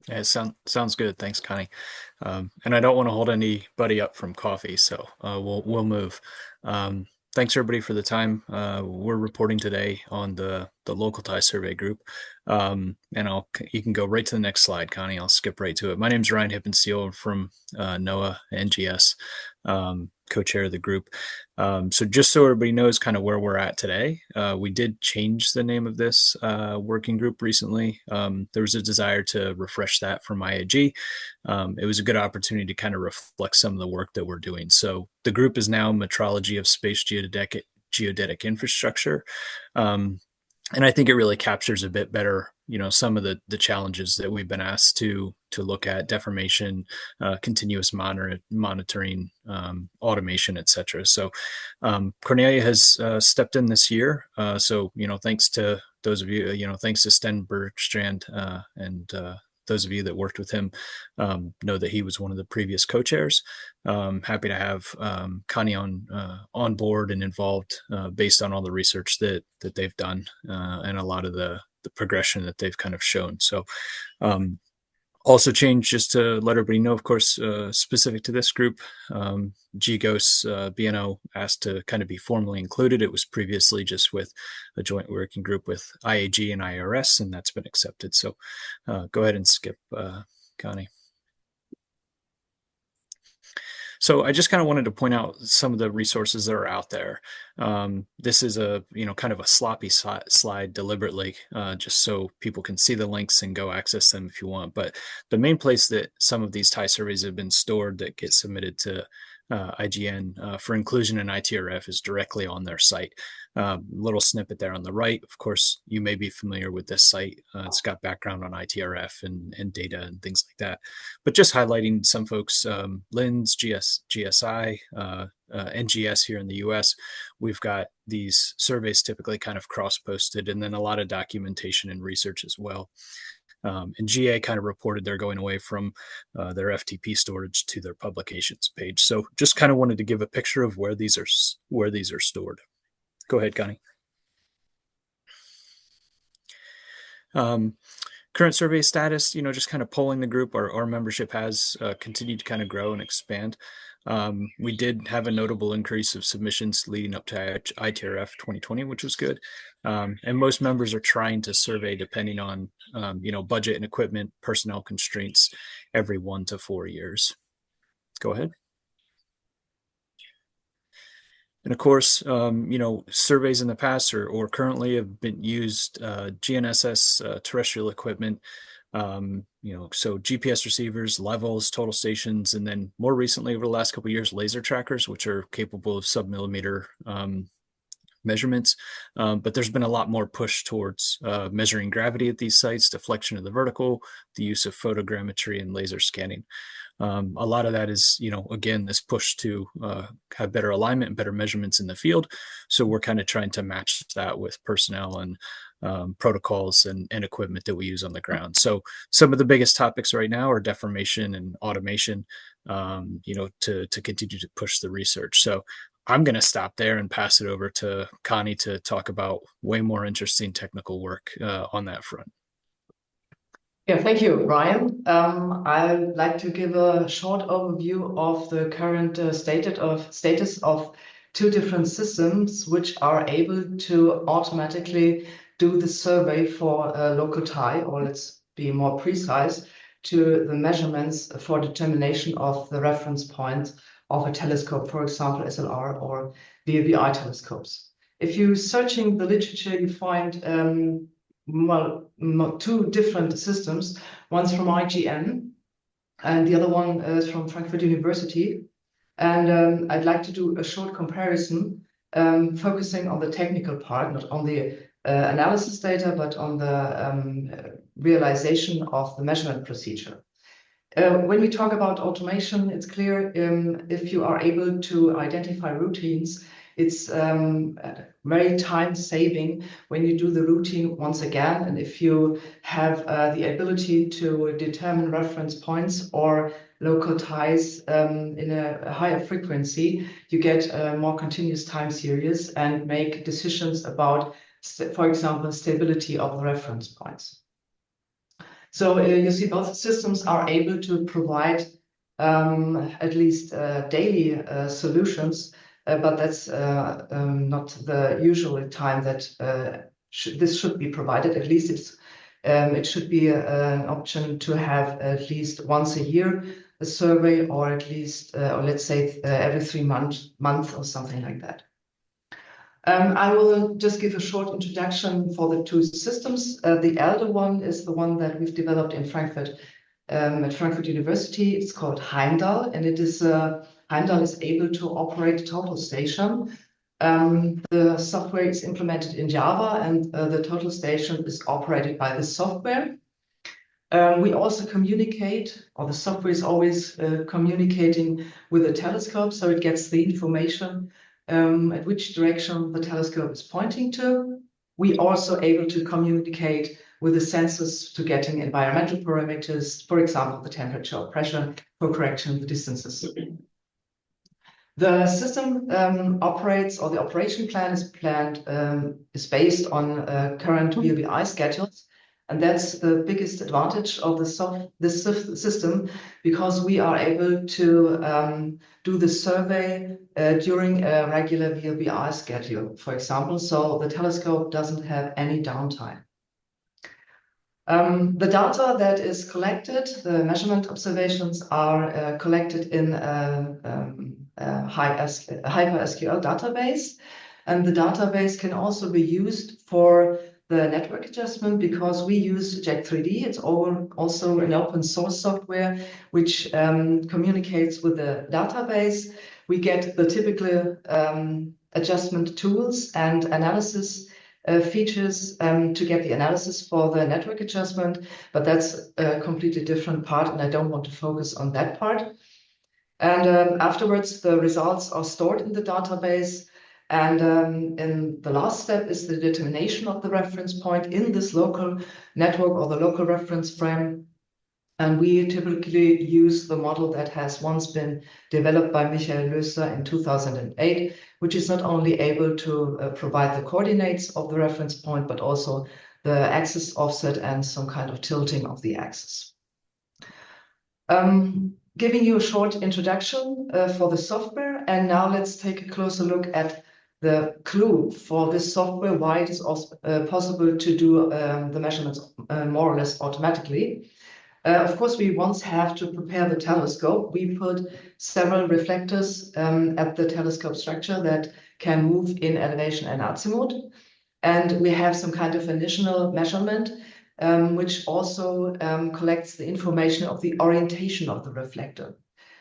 Yeah, sounds good. Thanks, Connie. And I don't want to hold anybody up from coffee, so we'll move. Thanks everybody for the time. We're reporting today on the local tie survey group, and you can go right to the next slide, Connie. I'll skip right to it. My name's Ryan Hippenstiel from NOAA NGS, co-chair of the group. So just so everybody knows kind of where we're at today, we did change the name of this working group recently. There was a desire to refresh that from IAG. It was a good opportunity to kind of reflect some of the work that we're doing. So the group is now Metrology of Space Geodetic Infrastructure. And I think it really captures a bit better, some of the challenges that we've been asked to look at: deformation, continuous monitoring, automation, etc. So Cornelia has stepped in this year. So thanks to those of you, thanks to Sten Bergstrand and those of you that worked with him know that he was one of the previous co-chairs. Happy to have Connie on board and involved based on all the research that they've done and a lot of the progression that they've kind of shown. So also changed, just to let everybody know, of course, specific to this group, GGOS BNO asked to kind of be formally included. It was previously just with a joint working group with IAG and IRS, and that's been accepted. So go ahead and skip, Connie. So I just kind of wanted to point out some of the resources that are out there. This is a kind of a sloppy slide deliberately, just so people can see the links and go access them if you want. But the main place that some of these tie surveys have been stored that get submitted to IGN for inclusion in ITRF is directly on their site. Little snippet there on the right. Of course, you may be familiar with this site. It's got background on ITRF and data and things like that. But just highlighting some folks, LINS, GSI, NGS here in the US, we've got these surveys typically kind of cross-posted, and then a lot of documentation and research as well. And GA kind of reported they're going away from their FTP storage to their publications page. So just kind of wanted to give a picture of where these are stored. Go ahead, Connie. Current survey status, just kind of polling the group. Our membership has continued to kind of grow and expand. We did have a notable increase of submissions leading up to ITRF 2020, which was good. And most members are trying to survey depending on, budget and equipment, personnel constraints every 1 to 4 years. Go ahead. And of course, surveys in the past or currently have been used GNSS terrestrial equipment, so GPS receivers, levels, total stations, and then more recently over the last couple of years, laser trackers, which are capable of sub-millimeter measurements. But there's been a lot more push towards measuring gravity at these sites, deflection of the vertical, the use of photogrammetry and laser scanning. A lot of that is, again, this push to have better alignment and better measurements in the field. So we're kind of trying to match that with personnel and protocols and equipment that we use on the ground. So some of the biggest topics right now are deformation and automation, to continue to push the research. So I'm going to stop there and pass it over to Connie to talk about way more interesting technical work on that front. Yeah, thank you, Ryan. I'd like to give a short overview of the current status of two different systems which are able to automatically do the survey for a local tie, or let's be more precise, to the measurements for determination of the reference point of a telescope, for example, SLR or VLBI telescopes. If you're searching the literature, you find two different systems. One's from IGN, and the other one is from Frankfurt University. And I'd like to do a short comparison, focusing on the technical part, not on the analysis data, but on the realization of the measurement procedure. When we talk about automation, it's clear if you are able to identify routines, it's very time saving when you do the routine once again. And if you have the ability to determine reference points or local ties in a higher frequency, you get a more continuous time series and make decisions about, for example, stability of the reference points. So you see both systems are able to provide at least daily solutions, but that's not the usual time that this should be provided. At least it should be an option to have at least once a year a survey, or at least, or let's say every 3 months or something like that. I will just give a short introduction for the two systems. The elder one is the one that we've developed in Frankfurt at Frankfurt University. It's called Heimdall, and it is Heimdall is able to operate a total station. The software is implemented in Java, and the total station is operated by the software. We also communicate, or the software is always communicating with the telescope, so it gets the information at which direction the telescope is pointing to. We also able to communicate with the sensors to getting environmental parameters, for example, the temperature or pressure, for correction of the distances. The system operates, or the operation plan is based on current VLBI schedules. And that's the biggest advantage of this system, because we are able to do the survey during a regular VLBI schedule, for example, so the telescope doesn't have any downtime. The data that is collected, the measurement observations, are collected in a HyperSQL database, and the database can also be used for the network adjustment, because we use Jack3D. It's also an open source software which communicates with the database. We get the typical adjustment tools and analysis features to get the analysis for the network adjustment, but that's a completely different part, and I don't want to focus on that part. And afterwards, the results are stored in the database. And in the last step is the determination of the reference point in this local network, or the local reference frame. And we typically use the model that has once been developed by Michael Lösser in 2008, which is not only able to provide the coordinates of the reference point, but also the axis offset and some kind of tilting of the axis. Giving you a short introduction for the software, and now let's take a closer look at the clue for this software, why it is also possible to do the measurements more or less automatically. Of course, we once have to prepare the telescope. We put several reflectors at the telescope structure that can move in elevation and azimuth. And we have some kind of initial measurement, which also collects the information of the orientation of the reflector.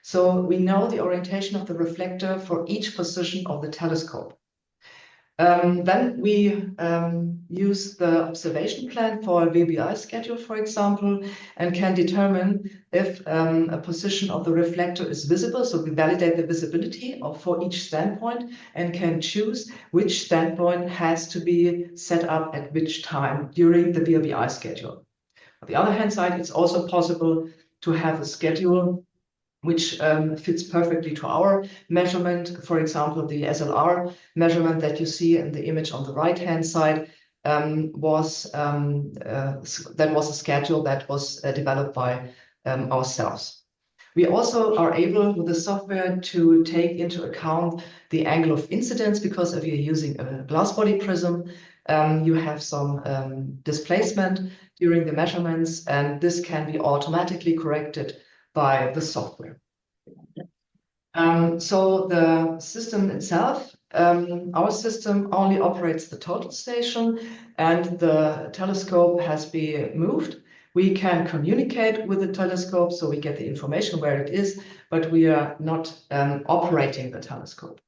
So we know the orientation of the reflector for each position of the telescope. Then we use the observation plan for a VLBI schedule, for example, and can determine if a position of the reflector is visible. So we validate the visibility for each standpoint and can choose which standpoint has to be set up at which time during the VLBI schedule. On the other hand side, it's also possible to have a schedule which fits perfectly to our measurement. For example, the SLR measurement that you see in the image on the right-hand side was a schedule that was developed by ourselves. We also are able, with the software, to take into account the angle of incidence, because if you're using a glass body prism, you have some displacement during the measurements, and this can be automatically corrected by the software. So the system itself, our system only operates the total station, and the telescope has been moved. We can communicate with the telescope, so we get the information where it is, but we are not operating the telescope.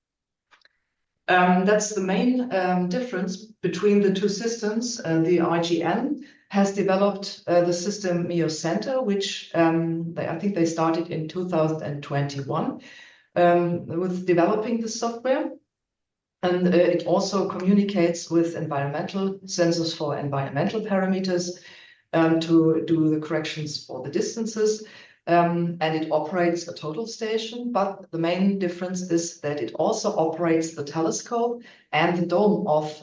That's the main difference between the two systems. The IGN has developed the system MEO Center, which I think they started in 2021 with developing the software. And it also communicates with environmental sensors for environmental parameters to do the corrections for the distances. And it operates a total station, but the main difference is that it also operates the telescope and the dome of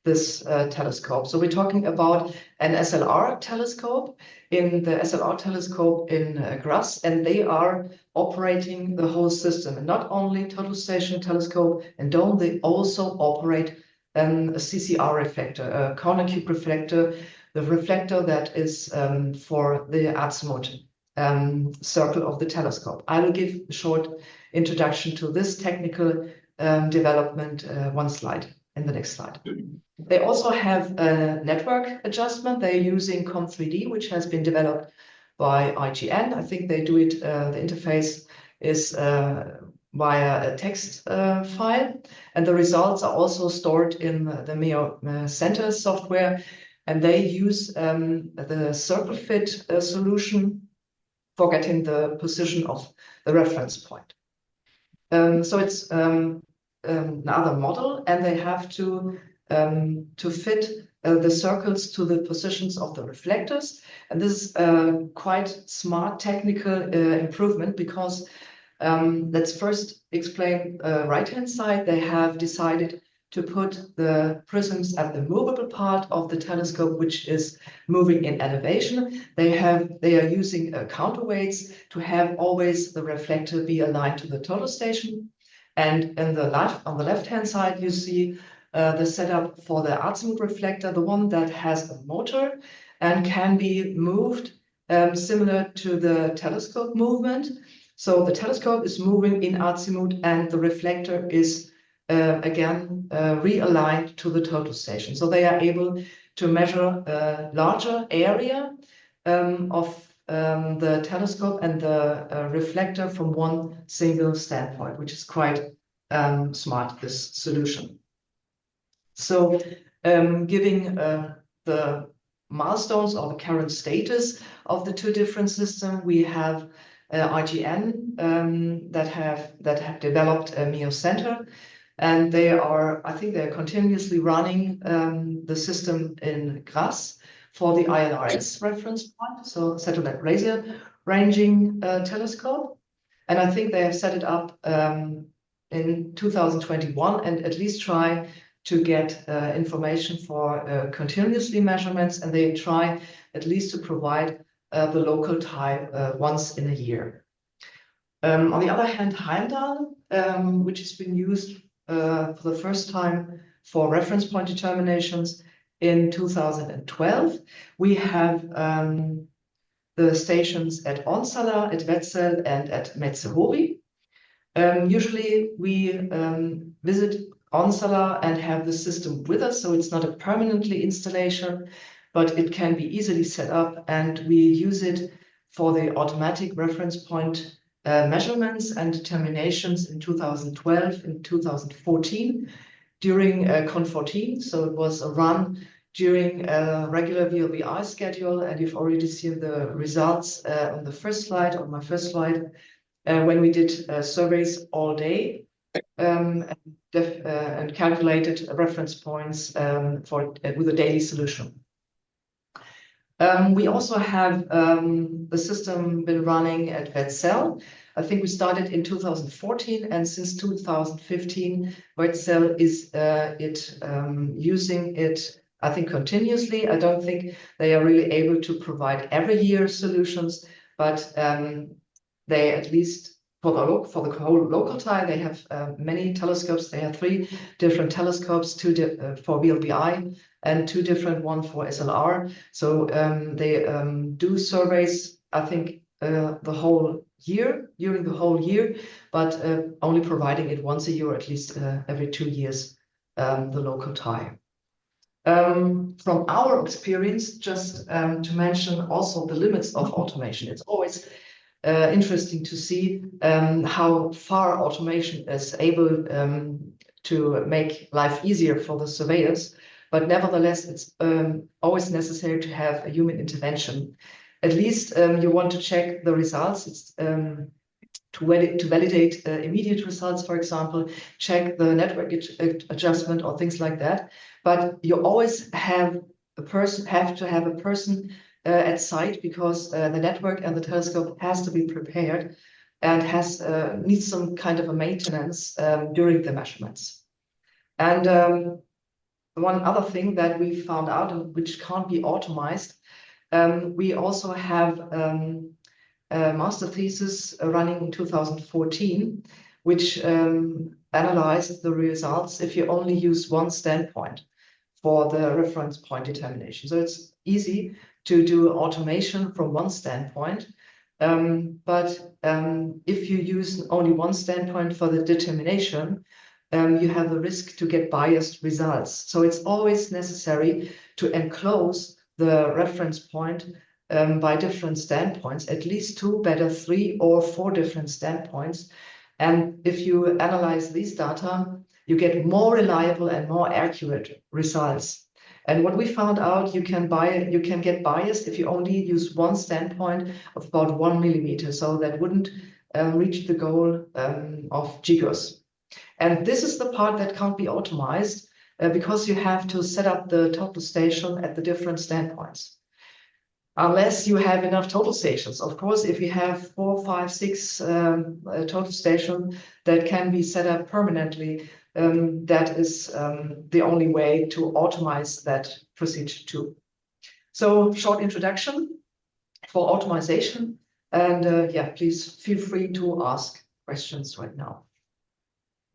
this telescope. So we're talking about an SLR telescope in the SLR telescope in Graz, and they are operating the whole system. And not only total station telescope and dome, they also operate a CCR reflector, a corner cube reflector, the reflector that is for the azimuth circle of the telescope. I will give a short introduction to this technical development one slide in the next slide. They also have a network adjustment. They're using Com3D, which has been developed by IGN. I think they do it, the interface is via a text file, and the results are also stored in the MEO Center software, and they use the circle fit solution for getting the position of the reference point. So it's another model, and they have to fit the circles to the positions of the reflectors. And this is quite smart technical improvement, because let's first explain right-hand side. They have decided to put the prisms at the movable part of the telescope, which is moving in elevation. They are using counterweights to have always the reflector be aligned to the total station. And on the left-hand side, you see the setup for the azimuth reflector, the one that has a motor and can be moved similar to the telescope movement. So the telescope is moving in azimuth, and the reflector is again realigned to the total station. So they are able to measure a larger area of the telescope and the reflector from one single standpoint, which is quite smart, this solution. So giving the milestones or the current status of the two different systems, we have IGN that have developed a MEO Center, and they are, I think they're continuously running the system in Graz for the ILRS reference point, so satellite laser ranging telescope. And I think they have set it up in 2021, and at least try to get information for continuously measurements, and they try at least to provide the local time once in a year. On the other hand, Heimdall, which has been used for the first time for reference point determinations in 2012. We have the stations at Onsala, at Wetzel, and at Metzehovi. Usually we visit Onsala and have the system with us, so it's not a permanently installation, but it can be easily set up, and we use it for the automatic reference point measurements and determinations in 2012 and 2014 during Con14. So it was a run during a regular VLBI schedule, and you've already seen the results on the first slide, on my first slide, when we did surveys all day and calculated reference points with a daily solution. We also have the system been running at Wetzel. I think we started in 2014, and since 2015, Wetzel is using it, I think, continuously. I don't think they are really able to provide every year solutions, but they, at least for the whole local time, they have many telescopes. They have 3 different telescopes, 2 for VLBI and 2 different, one for SLR. So they do surveys, I think, the whole year, during the whole year, but only providing it once a year, or at least every 2 years, the local time. From our experience, just to mention also the limits of automation. It's always interesting to see how far automation is able to make life easier for the surveyors, but nevertheless, it's always necessary to have a human intervention. At least you want to check the results. It's to validate immediate results, for example, check the network adjustment or things like that. But you always have to have a person at site, because the network and the telescope has to be prepared and needs some kind of a maintenance during the measurements. And one other thing that we found out, and which can't be automized, we also have a master thesis running in 2014, which analyzed the results if you only use one standpoint for the reference point determination. So it's easy to do automation from one standpoint. But if you use only one standpoint for the determination, you have the risk to get biased results. So it's always necessary to enclose the reference point by different standpoints, at least two, better 3 or 4 different standpoints. And if you analyze these data, you get more reliable and more accurate results. And what we found out, you can get biased if you only use one standpoint of about 1 millimeter. So that wouldn't reach the goal of GGOS. And this is the part that can't be automized because you have to set up the total station at the different standpoints. Unless you have enough total stations. Of course, if you have 4, 5, 6 total stations that can be set up permanently, that is the only way to automate that procedure too. So short introduction for automation. And yeah, please feel free to ask questions right now.